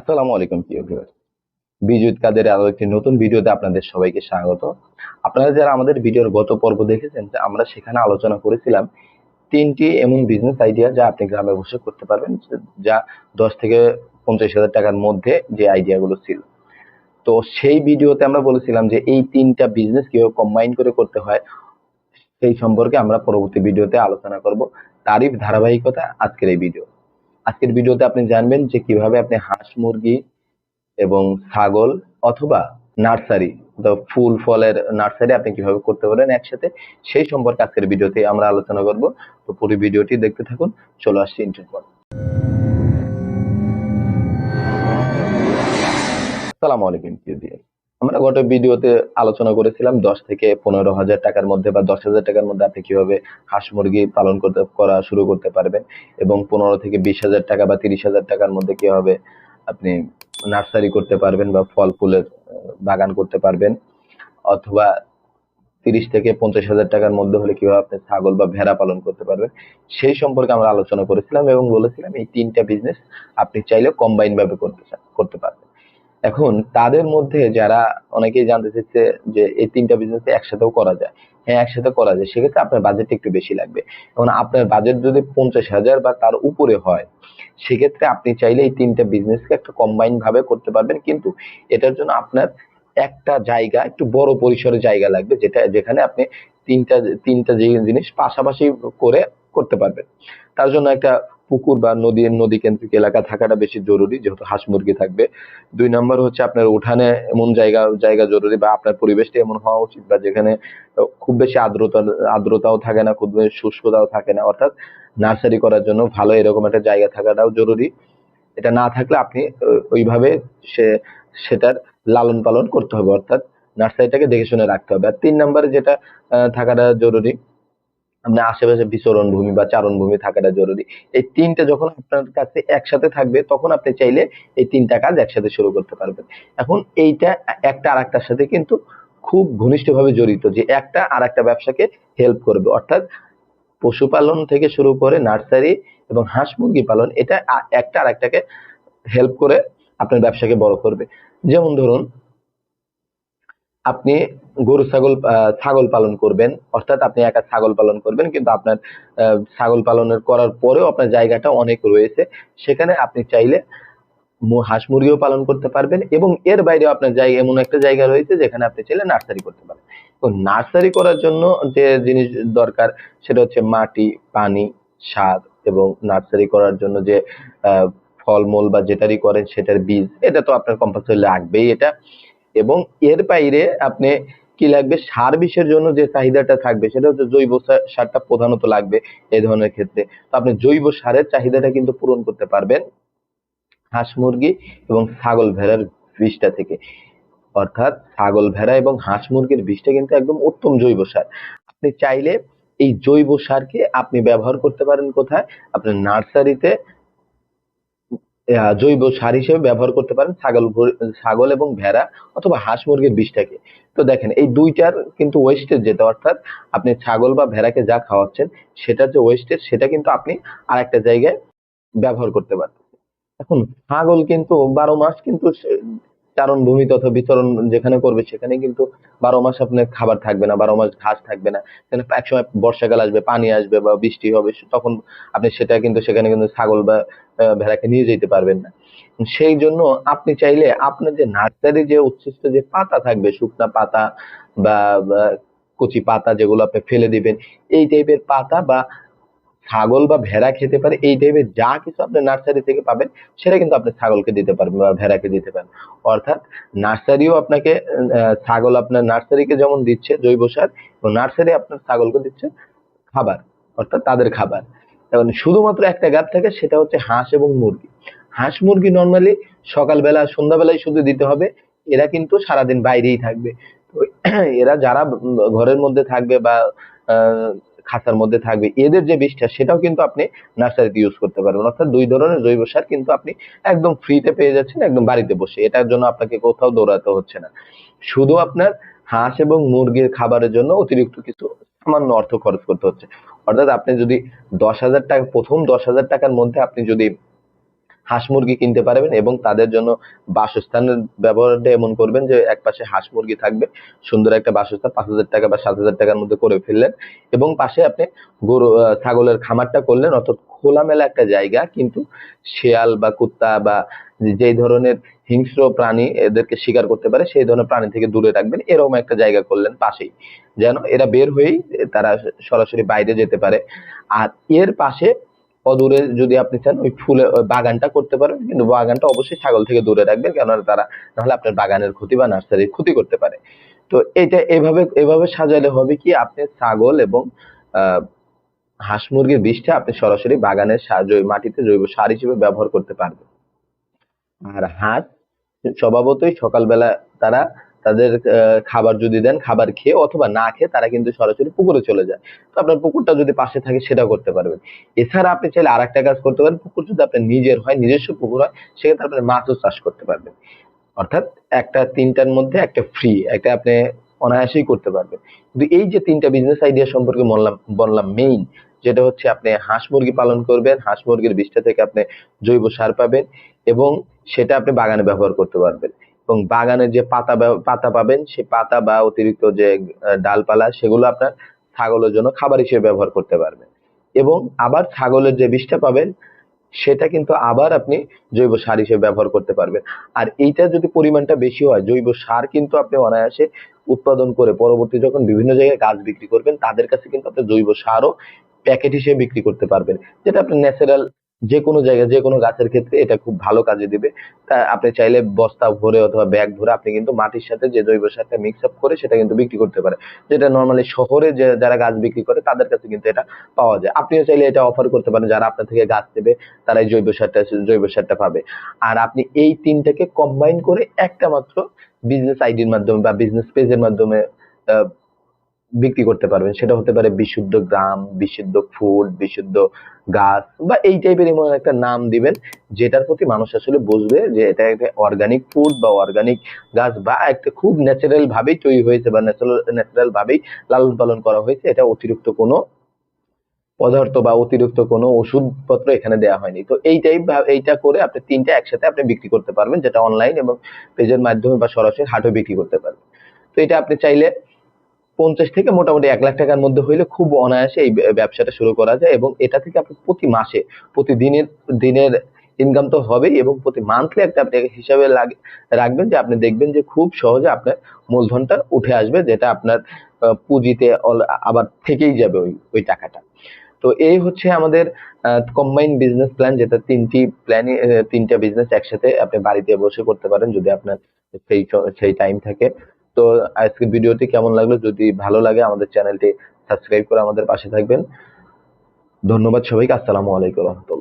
আসসালামু আলাইকুম প্রিয় ভিউয়ার। বিদ্যুৎ কাদের আরো একটি নতুন ভিডিওতে আপনাদের সবাইকে স্বাগত। আপনারা যারা আমাদের ভিডিওর গত পর্ব দেখেছেন, যে আমরা সেখানে আলোচনা করেছিলাম ৩টি এমন বিজনেস আইডিয়া যা আপনি গ্রামে বসে করতে পারবেন, যা ১০ থেকে ৫০,০০০ টাকার মধ্যে যে আইডিয়াগুলো ছিল। তো সেই ভিডিওতে আমরা বলেছিলাম যে এই ৩টা বিজনেস কিভাবে কম্বাইন করে করতে হয়, সেই সম্পর্কে আমরা পরবর্তী ভিডিওতে আলোচনা করব। তারই ধারাবাহিকতা আজকের এই ভিডিও। আজকের ভিডিওতে আপনি জানবেন যে কিভাবে আপনি হাঁস, মুরগি এবং ছাগল অথবা নার্সারি, ফুল ফলের নার্সারি আপনি কিভাবে করতে পারেন একসাথে, সেই সম্পর্কে আজকের ভিডিওতে আমরা আলোচনা করব। তো পুরো ভিডিওটি দেখতে থাকুন। চলে আসছি ইন্টারভিউ পর। আসসালামু আলাইকুম প্রিয় ভিউয়ার। আমরা গত ভিডিওতে আলোচনা করেছিলাম 10 থেকে 15,000 টাকার মধ্যে বা 10,000 টাকার মধ্যে আপনি কিভাবে হাঁস মুরগি পালন করা শুরু করতে পারবেন, এবং 15 থেকে 20,000 টাকা বা 30,000 টাকার মধ্যে কিভাবে আপনি নার্সারি করতে পারবেন বা ফল ফুলের বাগান করতে পারবেন, অথবা 30 থেকে 50,000 টাকার মধ্যে হলে কিভাবে আপনি ছাগল বা ভেড়া পালন করতে পারবেন, সেই সম্পর্কে আমরা আলোচনা করেছিলাম এবং বলেছিলাম এই 3টা বিজনেস আপনি চাইলে কম্বাইন ভাবে করতে পারবেন। এখন তাদের মধ্যে যারা অনেকেই জানতে চাইছে যে এই 3টা বিজনেস একসাথেও করা যায়। হ্যাঁ, একসাথে করা যায়। সেক্ষেত্রে আপনার বাজেট একটু বেশি লাগবে। এখন আপনার বাজেট যদি 50,000 বা তার উপরে হয়, সেক্ষেত্রে আপনি চাইলে এই 3টা বিজনেসকে একটা কম্বাইন ভাবে করতে পারবেন। কিন্তু এটার জন্য আপনার একটা জায়গা, একটু বড় পরিসরে জায়গা লাগবে, যেখানে আপনি তিনটা তিনটা জিনিস পাশাপাশি করে করতে পারবেন। তার জন্য একটা পুকুর বা নদী কেন্দ্রিক এলাকা থাকাটা বেশি জরুরি, যেহেতু হাঁস মুরগি থাকবে। 2 নাম্বার হচ্ছে আপনার উঠানে এমন জায়গা জরুরি, বা আপনার পরিবেশটা এমন হওয়া উচিত বা যেখানে খুব বেশি আর্দ্রতাও থাকে না, খুব বেশি শুষ্কতাও থাকে না। অর্থাৎ নার্সারি করার জন্য ভালো এরকম একটা জায়গা থাকাটাও জরুরি। এটা না থাকলে আপনি ওইভাবে সে সেটার লালন পালন করতে হবে, অর্থাৎ নার্সারিটাকে দেখে শুনে রাখতে হবে। আর 3 নাম্বারে যেটা থাকাটা জরুরি, আপনার আশেপাশে বিচরণ ভূমি বা চারণ ভূমি থাকাটা জরুরি। এই 3টা যখন আপনার কাছে একসাথে থাকবে, তখন আপনি চাইলে এই 3টা কাজ একসাথে শুরু করতে পারবেন। এখন এইটা একটা আরেকটার সাথে কিন্তু খুব ঘনিষ্ঠভাবে জড়িত, যে একটা আরেকটা ব্যবসাকে হেল্প করবে। অর্থাৎ পশুপালন থেকে শুরু করে নার্সারি এবং হাঁস মুরগি পালন, এটা একটা আরেকটাকে হেল্প করে আপনার ব্যবসাকে বড় করবে। যেমন ধরুন, আপনি ছাগল পালন করবেন, অর্থাৎ আপনি একা ছাগল পালন করবেন, কিন্তু আপনার ছাগল পালনের করার পরেও আপনার জায়গাটা অনেক রয়েছে। সেখানে আপনি চাইলে হাঁস মুরগিও পালন করতে পারবেন, এবং এর বাইরেও আপনার জায়গা, এমন একটা জায়গা রয়েছে যেখানে আপনি চাইলে নার্সারি করতে পারেন। তো নার্সারি করার জন্য যে জিনিস দরকার, সেটা হচ্ছে মাটি, পানি, সার, এবং নার্সারি করার জন্য যে আহ ফলমূল বা যেটারই করেন সেটার বীজ, এটা তো আপনার কম্পালসরি লাগবেই এটা। এবং এর বাইরে আপনি কি লাগবে, সার বিষের জন্য যে চাহিদাটা থাকবে, সেটা হচ্ছে জৈব সারটা প্রধানত লাগবে এই ধরনের ক্ষেত্রে। তো আপনি জৈব সারের চাহিদাটা কিন্তু পূরণ করতে পারবেন হাঁস মুরগি এবং ছাগল ভেড়ার বিষটা থেকে। অর্থাৎ ছাগল ভেড়া এবং হাঁস মুরগির বিষটা কিন্তু একদম উত্তম জৈব সার। আপনি চাইলে এই জৈব সারকে আপনি ব্যবহার করতে পারেন কোথায়, আপনার নার্সারিতে জৈব সার হিসেবে ব্যবহার করতে পারেন ছাগল এবং ভেড়া অথবা হাঁস মুরগির বিষটাকে। তো দেখেন, এই দুইটার কিন্তু ওয়েস্টেজ যেটা, অর্থাৎ আপনি ছাগল বা ভেড়াকে যা খাওয়াচ্ছেন, সেটার যে ওয়েস্টেজ, সেটা কিন্তু আপনি আরেকটা জায়গায় ব্যবহার করতে পারেন। এখন ছাগল কিন্তু 12 মাস কিন্তু চারণভূমি তথা বিচরণ যেখানে করবে, সেখানে কিন্তু 12 মাস আপনার খাবার থাকবে না, 12 মাস ঘাস থাকবে না। সেখানে একসময় বর্ষাকাল আসবে, পানি আসবে বা বৃষ্টি হবে, তখন আপনি সেখানে কিন্তু ছাগল বা ভেড়াকে নিয়ে যেতে পারবেন না। সেই জন্য আপনি চাইলে আপনার যে নার্সারি যে উচ্ছিষ্ট যে পাতা থাকবে, শুকনা পাতা বা কচি পাতা যেগুলো আপনি ফেলে দিবেন, এই টাইপের পাতা বা ছাগল বা ভেড়া খেতে পারে, এই টাইপের যা কিছু আপনি নার্সারি থেকে পাবেন, সেটা কিন্তু আপনি ছাগলকে দিতে পারবেন বা ভেড়াকে দিতে পারেন। অর্থাৎ নার্সারিও আপনাকে ছাগল আপনার নার্সারিকে যেমন দিচ্ছে জৈব সার, এবং নার্সারি আপনার ছাগলকে দিচ্ছে খাবার, অর্থাৎ তাদের খাবার। এখন শুধুমাত্র একটা গাছ থাকে, সেটা হচ্ছে হাঁস এবং মুরগি। হাঁস মুরগি নর্মালি সকালবেলা সন্ধ্যাবেলায় শুধু দিতে হবে। এরা কিন্তু সারাদিন বাইরেই থাকবে। তো এরা যারা ঘরের মধ্যে থাকবে বা আহ খাঁচার মধ্যে থাকবে, এদের যে বিষটা, সেটাও কিন্তু আপনি নার্সারিতে ইউজ করতে পারবেন। অর্থাৎ 2 ধরনের জৈব সার কিন্তু আপনি একদম ফ্রিতে পেয়ে যাচ্ছেন, একদম বাড়িতে বসে। এটার জন্য আপনাকে কোথাও দৌড়াতে হচ্ছে না। শুধু আপনার হাঁস এবং মুরগির খাবারের জন্য অতিরিক্ত কিছু সামান্য অর্থ খরচ করতে হচ্ছে। অর্থাৎ আপনি যদি 10,000 টাকা, প্রথম 10,000 টাকার মধ্যে আপনি যদি হাঁস মুরগি কিনতে পারবেন এবং তাদের জন্য বাসস্থানের ব্যবহারটা এমন করবেন যে একপাশে হাঁস মুরগি থাকবে, সুন্দর একটা বাসস্থান 5,000 টাকা বা 7,000 টাকার মধ্যে করে ফেললেন এবং পাশে আপনি গরু ছাগলের খামারটা করলেন, অর্থাৎ খোলামেলা একটা জায়গা, কিন্তু শেয়াল বা কুত্তা বা যেই ধরনের হিংস্র প্রাণী এদেরকে শিকার করতে পারে সেই ধরনের প্রাণী থেকে দূরে রাখবেন, এরকম একটা জায়গা করলেন পাশেই, যেন এরা বের হয়েই তারা সরাসরি বাইরে যেতে পারে। আর এর পাশে অদূরে যদি আপনি চান ওই ফুলের ওই বাগানটা করতে পারেন, কিন্তু বাগানটা অবশ্যই ছাগল থেকে দূরে রাখবেন, কেননা তারা নাহলে আপনার বাগানের ক্ষতি বা নার্সারির ক্ষতি করতে পারে। তো এটা এভাবে এভাবে সাজালে হবে কি, আপনি ছাগল এবং আহ হাঁস মুরগির বিষটা আপনি সরাসরি বাগানের মাটিতে জৈব সার হিসেবে ব্যবহার করতে পারবেন। আর হাঁস স্বভাবতই সকালবেলা তারা তাদের খাবার যদি দেন, খাবার খেয়ে অথবা না খেয়ে তারা কিন্তু সরাসরি পুকুরে চলে যায়। তো আপনার পুকুরটা যদি পাশে থাকে সেটাও করতে পারবেন। এছাড়া আপনি চাইলে আরেকটা কাজ করতে পারেন, পুকুর যদি আপনার নিজের হয়, নিজস্ব পুকুর হয়, সেক্ষেত্রে আপনি মাছও চাষ করতে পারবেন। অর্থাৎ একটা ৩টার মধ্যে একটা ফ্রি, একটা আপনি অনায়াসেই করতে পারবেন। কিন্তু এই যে ৩টা বিজনেস আইডিয়া সম্পর্কে বললাম মেইন যেটা হচ্ছে আপনি হাঁস মুরগি পালন করবেন, হাঁস মুরগির বিষটা থেকে আপনি জৈব সার পাবেন এবং সেটা আপনি বাগানে ব্যবহার করতে পারবেন। এবং বাগানের যে পাতা পাবেন, সেই পাতা বা অতিরিক্ত যে ডালপালা সেগুলো আপনার ছাগলের জন্য খাবার হিসেবে ব্যবহার করতে পারবেন। এবং আবার ছাগলের যে বিষটা পাবেন সেটা কিন্তু আবার আপনি জৈব সার হিসেবে ব্যবহার করতে পারবেন। আর এইটা যদি পরিমাণটা বেশি হয়, জৈব সার কিন্তু আপনি অনায়াসে উৎপাদন করে পরবর্তী যখন বিভিন্ন জায়গায় গাছ বিক্রি করবেন তাদের কাছে কিন্তু আপনি জৈব সারও প্যাকেট হিসেবে বিক্রি করতে পারবেন, যেটা আপনি ন্যাচারাল যে কোনো জায়গায় যে কোনো গাছের ক্ষেত্রে এটা খুব ভালো কাজে দিবে। তা আপনি চাইলে বস্তা ভরে অথবা ব্যাগ ভরে আপনি কিন্তু মাটির সাথে যে জৈব সারটা মিক্স আপ করে সেটা কিন্তু বিক্রি করতে পারে, যেটা নর্মালি শহরে যে যারা গাছ বিক্রি করে তাদের কাছে কিন্তু এটা পাওয়া যায়। আপনিও চাইলে এটা অফার করতে পারেন, যারা আপনার থেকে গাছ নেবে তারা এই জৈব সারটা পাবে। আর আপনি এই তিনটাকে কম্বাইন করে একটা মাত্র বিজনেস আইডির মাধ্যমে বা বিজনেস পেজের মাধ্যমে আহ, বিক্রি করতে পারবেন। সেটা হতে পারে বিশুদ্ধ গ্রাম, বিশুদ্ধ ফুড, বিশুদ্ধ গাছ বা এই টাইপের এমন একটা নাম দিবেন যেটার প্রতি মানুষ আসলে বুঝবে যে এটা একটা অর্গানিক ফুড বা অর্গানিক গাছ বা একটা খুব ন্যাচারাল ভাবেই তৈরি হয়েছে বা ন্যাচারাল ভাবেই লালন পালন করা হয়েছে, এটা অতিরিক্ত কোনো পদার্থ বা অতিরিক্ত কোনো ওষুধপত্র এখানে দেয়া হয়নি। তো এইটা করে আপনি ৩টা একসাথে আপনি বিক্রি করতে পারবেন, যেটা অনলাইন এবং পেজের মাধ্যমে বা সরাসরি হাটেও বিক্রি করতে পারবেন। তো এটা আপনি চাইলে ৫০ থেকে মোটামুটি ১,০০,০০০ টাকার মধ্যে হইলে খুব অনায়াসে এই ব্যবসাটা শুরু করা যায় এবং এটা থেকে আপনি প্রতি মাসে প্রতিদিনের দিনের ইনকাম তো হবেই এবং প্রতি মান্থলি একটা আপনি হিসাবে রাখবেন যে আপনি দেখবেন যে খুব সহজে আপনার মূলধনটা উঠে আসবে, যেটা আপনার পুঁজিতে আবার থেকেই যাবে ওই টাকাটা। তো এই হচ্ছে আমাদের কম্বাইন বিজনেস প্ল্যান, যেটা ৩টি প্ল্যানই ৩টা বিজনেস একসাথে আপনি বাড়িতে বসে করতে পারেন যদি আপনার সেই টাইম থাকে। তো আজকের ভিডিওটি কেমন লাগলো, যদি ভালো লাগে আমাদের চ্যানেলটি সাবস্ক্রাইব করে আমাদের পাশে থাকবেন। ধন্যবাদ সবাইকে। আসসালামু আলাইকুম।